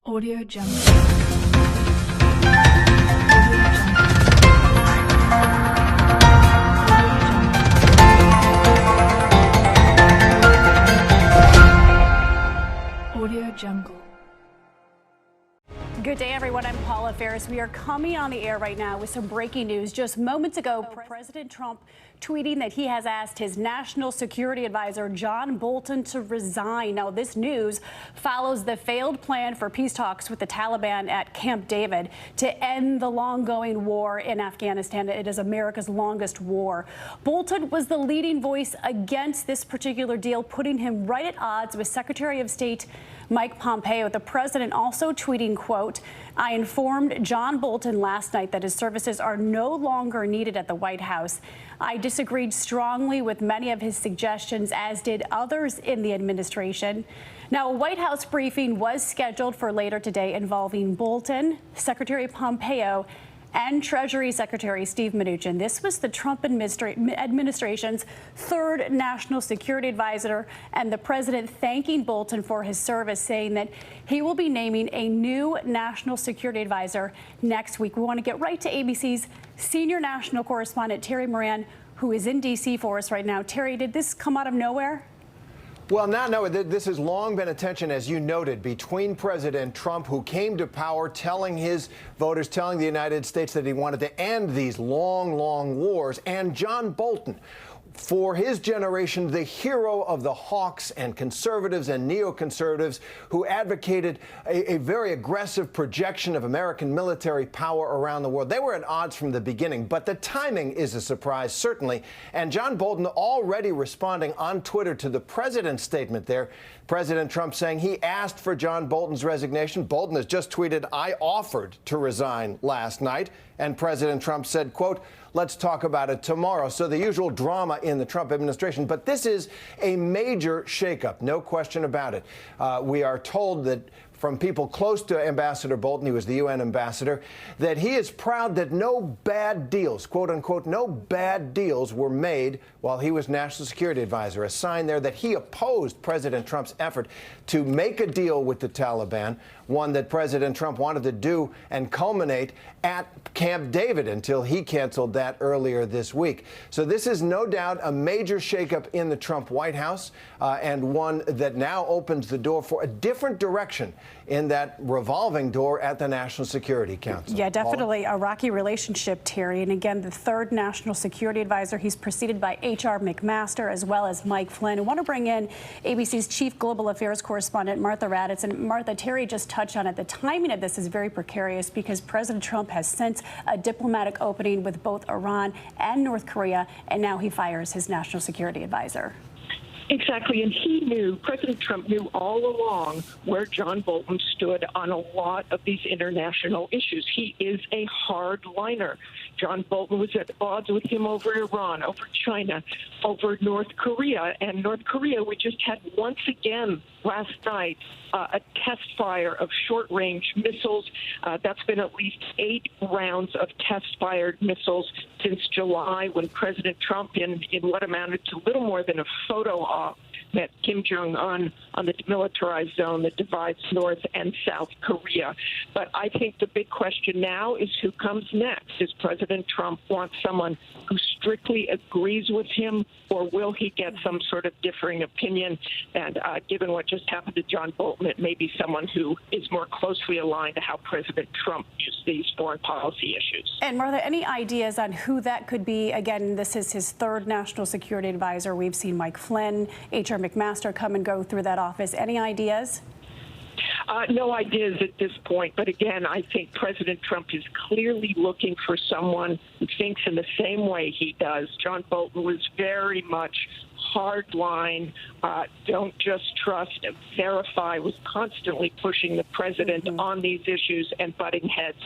Audio Jungle. Audio Jungle. Good day, everyone. I'm Paula Ferris. We are coming on the air right now with some breaking news. Just moments ago, President Trump tweeting that he has asked his national security advisor, John Bolton, to resign. Now, this news follows the failed plan for peace talks with the Taliban at Camp David to end the long-going war in Afghanistan. It is America's longest war. Bolton was the leading voice against this particular deal, putting him right at odds with Secretary of State Mike Pompeo. The president also tweeting, quote, "I informed John Bolton last night that his services are no longer needed at the White House. I disagreed strongly with many of his suggestions, as did others in the administration." Now, a White House briefing was scheduled for later today involving Bolton, Secretary Pompeo, and Treasury Secretary Steve Mnuchin. This was the Trump administration's third national security advisor, and the president thanking Bolton for his service, saying that he will be naming a new national security advisor next week. We want to get right to ABC's senior national correspondent, Terry Moran, who is in D.C. for us right now. Terry, did this come out of nowhere? Well, no, this has long been a tension, as you noted, between President Trump, who came to power telling his voters, telling the United States that he wanted to end these long, long wars, and John Bolton, for his generation, the hero of the hawks and conservatives and neoconservatives who advocated a very aggressive projection of American military power around the world. They were at odds from the beginning, but the timing is a surprise, certainly. And John Bolton already responding on Twitter to the president's statement there. President Trump saying he asked for John Bolton's resignation. Bolton has just tweeted, "I offered to resign last night." And President Trump said, quote, "Let's talk about it tomorrow." So the usual drama in the Trump administration. But this is a major shakeup, no question about it. We are told that from people close to Ambassador Bolton, he was the UN ambassador, that he is proud that no bad deals, quote unquote, no bad deals were made while he was national security advisor. A sign there that he opposed President Trump's effort to make a deal with the Taliban, one that President Trump wanted to do and culminate at Camp David until he canceled that earlier this week. So this is no doubt a major shakeup in the Trump White House, and one that now opens the door for a different direction in that revolving door at the National Security Council. Yeah, definitely a rocky relationship, Terry. And again, the third national security advisor, he's preceded by H.R. McMaster as well as Mike Flynn. I want to bring in ABC's chief global affairs correspondent, Martha Raddatz. And Martha, Terry just touched on it. The timing of this is very precarious because President Trump has sent a diplomatic opening with both Iran and North Korea, and now he fires his national security advisor. Exactly, and President Trump knew all along where John Bolton stood on a lot of these international issues. He is a hardliner. John Bolton was at odds with him over Iran, over China, over North Korea. And North Korea, we just had once again last night a test fire of short-range missiles. That's been at least 8 rounds of test-fired missiles since July, when President Trump, in what amounted to little more than a photo op, met Kim Jong-un on the demilitarized zone that divides North and South Korea. But I think the big question now is who comes next. Does President Trump want someone who strictly agrees with him, or will he get some sort of differing opinion? And given what just happened to John Bolton, it may be someone who is more closely aligned to how President Trump views these foreign policy issues. And Martha, any ideas on who that could be? Again, this is his third national security advisor. We've seen Mike Flynn, H.R. McMaster come and go through that office. Any ideas? No ideas at this point. But again, I think President Trump is clearly looking for someone who thinks in the same way he does. John Bolton was very much hardline, don't just trust, verify, was constantly pushing the president on these issues and butting heads.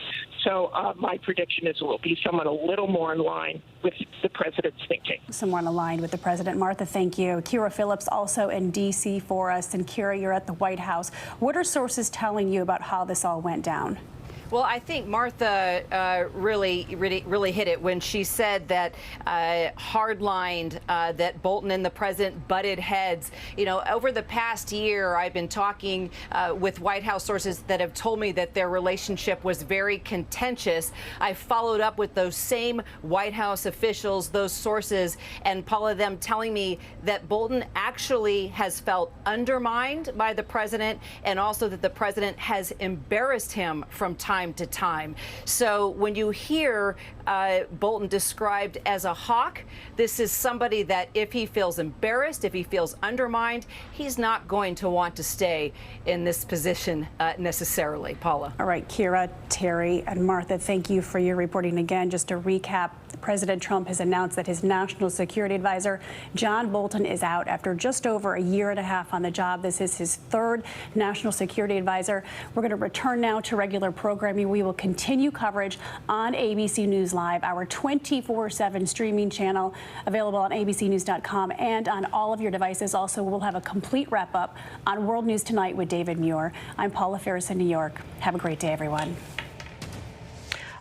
So my prediction is it will be someone a little more in line with the president's thinking. Someone aligned with the president. Martha, thank you. Kira Phillips also in D.C. for us. And Kira, you're at the White House. What are sources telling you about how this all went down? Well, I think Martha really hit it when she said that hardlined that Bolton and the president butted heads. You know, over the past year, I've been talking with White House sources that have told me that their relationship was very contentious. I followed up with those same White House officials, those sources, and Paula, them telling me that Bolton actually has felt undermined by the president, and also that the president has embarrassed him from time to time. So when you hear Bolton described as a hawk, this is somebody that if he feels embarrassed, if he feels undermined, he's not going to want to stay in this position necessarily. Paula. All right, Kira, Terry, and Martha, thank you for your reporting. Again, just to recap, President Trump has announced that his national security advisor, John Bolton, is out after just over a year and a half on the job. This is his third national security advisor. We're going to return now to regular programming. We will continue coverage on ABC News Live, our 24/7 streaming channel, available on abcnews.com and on all of your devices. Also, we'll have a complete wrap-up on World News Tonight with David Muir. I'm Paula Ferris in New York. Have a great day, everyone.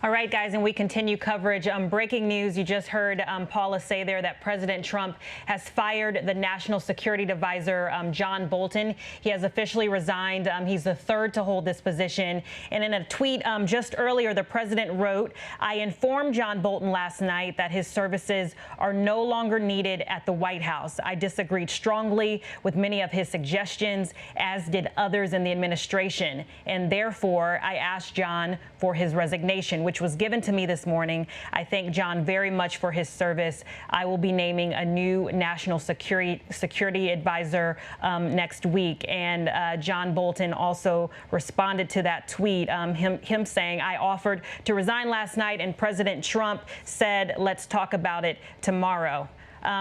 All right, guys, and we continue coverage. Breaking news, you just heard Paula say there that President Trump has fired the national security advisor, John Bolton. He has officially resigned. He's the third to hold this position. And in a tweet just earlier, the president wrote, "I informed John Bolton last night that his services are no longer needed at the White House. I disagreed strongly with many of his suggestions, as did others in the administration. And therefore, I asked John for his resignation," which was given to me this morning. I thank John very much for his service. I will be naming a new national security advisor next week. And John Bolton also responded to that tweet, him saying, "I offered to resign last night, and President Trump said, let's talk about it tomorrow."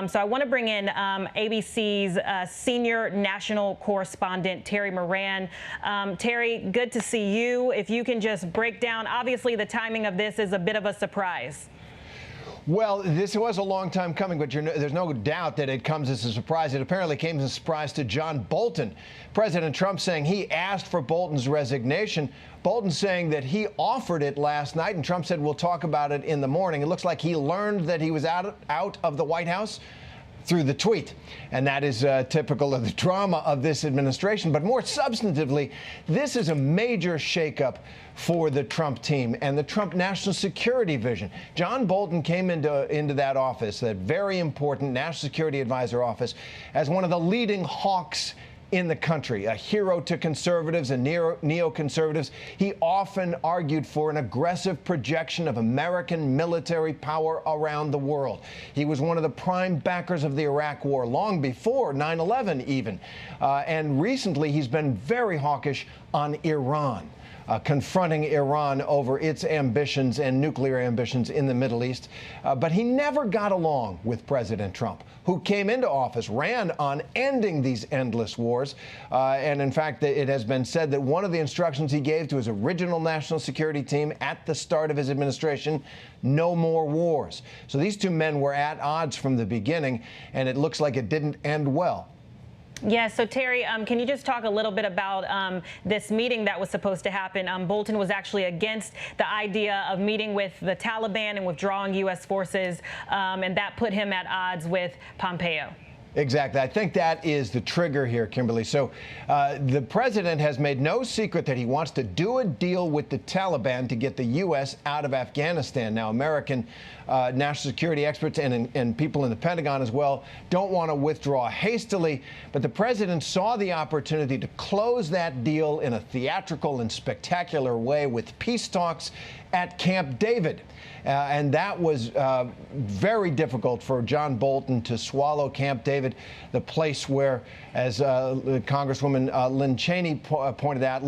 So I want to bring in ABC's senior national correspondent, Terry Moran. Terry, good to see you. If you can just break down, obviously the timing of this is a bit of a surprise. Well, this was a long time coming, but there's no doubt that it comes as a surprise. It apparently came as a surprise to John Bolton. President Trump saying he asked for Bolton's resignation. Bolton saying that he offered it last night, and Trump said, we'll talk about it in the morning. It looks like he learned that he was out of the White House through the tweet. And that is typical of the drama of this administration. But more substantively, this is a major shakeup for the Trump team and the Trump national security vision. John Bolton came into that office, that very important national security advisor office, as one of the leading hawks in the country, a hero to conservatives and neoconservatives. He often argued for an aggressive projection of American military power around the world. He was one of the prime backers of the Iraq War long before 9/11 even. And recently he's been very hawkish on Iran. Confronting Iran over its ambitions and nuclear ambitions in the Middle East. But he never got along with President Trump, who came into office, ran on ending these endless wars. And in fact, it has been said that one of the instructions he gave to his original national security team at the start of his administration, no more wars. So these two men were at odds from the beginning, and it looks like it didn't end well. Yeah, so Terry, can you just talk a little bit about this meeting that was supposed to happen? Bolton was actually against the idea of meeting with the Taliban and withdrawing U.S. forces, and that put him at odds with Pompeo. Exactly. I think that is the trigger here, Kimberly. So the president has made no secret that he wants to do a deal with the Taliban to get the U.S. out of Afghanistan. Now, American national security experts and people in the Pentagon as well don't want to withdraw hastily. But the president saw the opportunity to close that deal in a theatrical and spectacular way with peace talks at Camp David. And that was very difficult for John Bolton to swallow. Camp David, the place where, as Congresswoman Liz Cheney pointed out,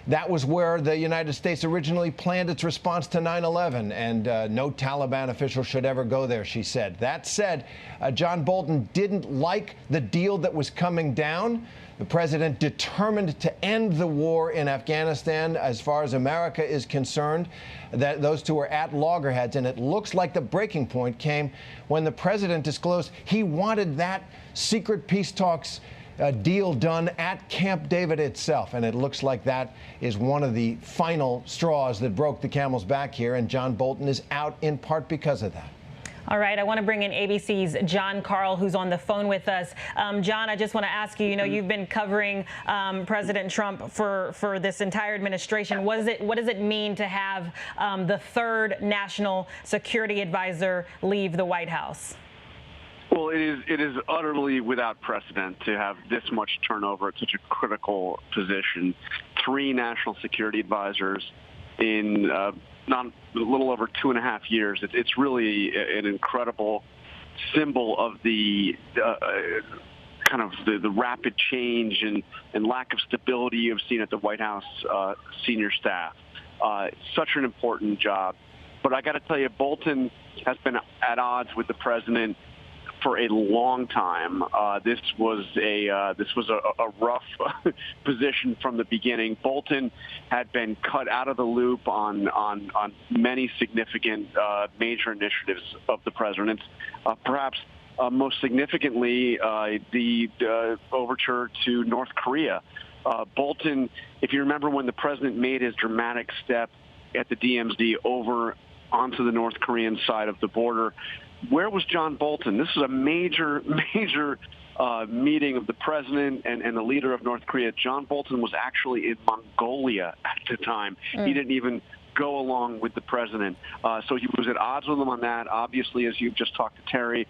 that was where the United States originally planned its response to 9/11. And no Taliban official should ever go there, she said. That said, John Bolton didn't like the deal that was coming down. The president determined to end the war in Afghanistan as far as America is concerned. That those two are at loggerheads, and it looks like the breaking point came when the president disclosed he wanted that secret peace talks deal done at Camp David itself. And it looks like that is one of the final straws that broke the camel's back here. And John Bolton is out in part because of that. All right, I want to bring in ABC's John Carl, who's on the phone with us. John, I just want to ask you, you've been covering President Trump for this entire administration. What does it mean to have the third national security advisor leave the White House? Well, it is utterly without precedent to have this much turnover at such a critical position. 3 national security advisors in not a little over 2.5 years. It's really an incredible symbol of the kind of the rapid change and lack of stability you've seen at the White House senior staff. Such an important job. But I got to tell you, Bolton has been at odds with the president for a long time. This was a rough position from the beginning. Bolton had been cut out of the loop on many significant major initiatives of the president's. Perhaps most significantly, the overture to North Korea. Bolton, if you remember when the president made his dramatic step at the DMZ over onto the North Korean side of the border, where was John Bolton? This is a major meeting of the president and the leader of North Korea. John Bolton was actually in Mongolia at the time. He didn't even go along with the president. So he was at odds with him on that. Obviously, as you've just talked to Terry,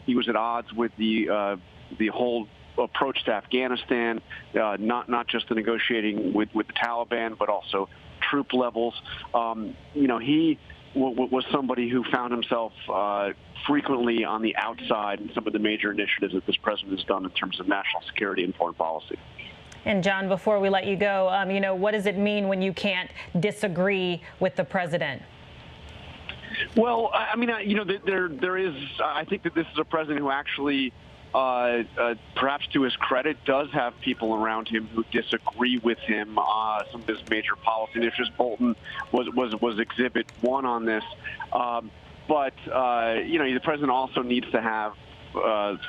he was at odds with the whole approach to Afghanistan, not just the negotiating with the Taliban, but also troop levels. He was somebody who found himself frequently on the outside in some of the major initiatives that this president has done in terms of national security and foreign policy. And John, before we let you go, what does it mean when you can't disagree with the president? Well, I mean, there is. I think that this is a president who actually, perhaps to his credit, does have people around him who disagree with him. Some of his major policy initiatives. Bolton was exhibit 1 on this. But the president also needs to have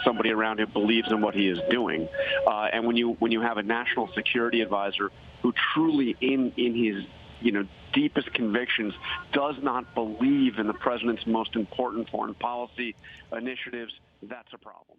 somebody around him who believes in what he is doing. And when you have a national security advisor who truly, in his deepest convictions, does not believe in the president's most important foreign policy initiatives, that's a problem.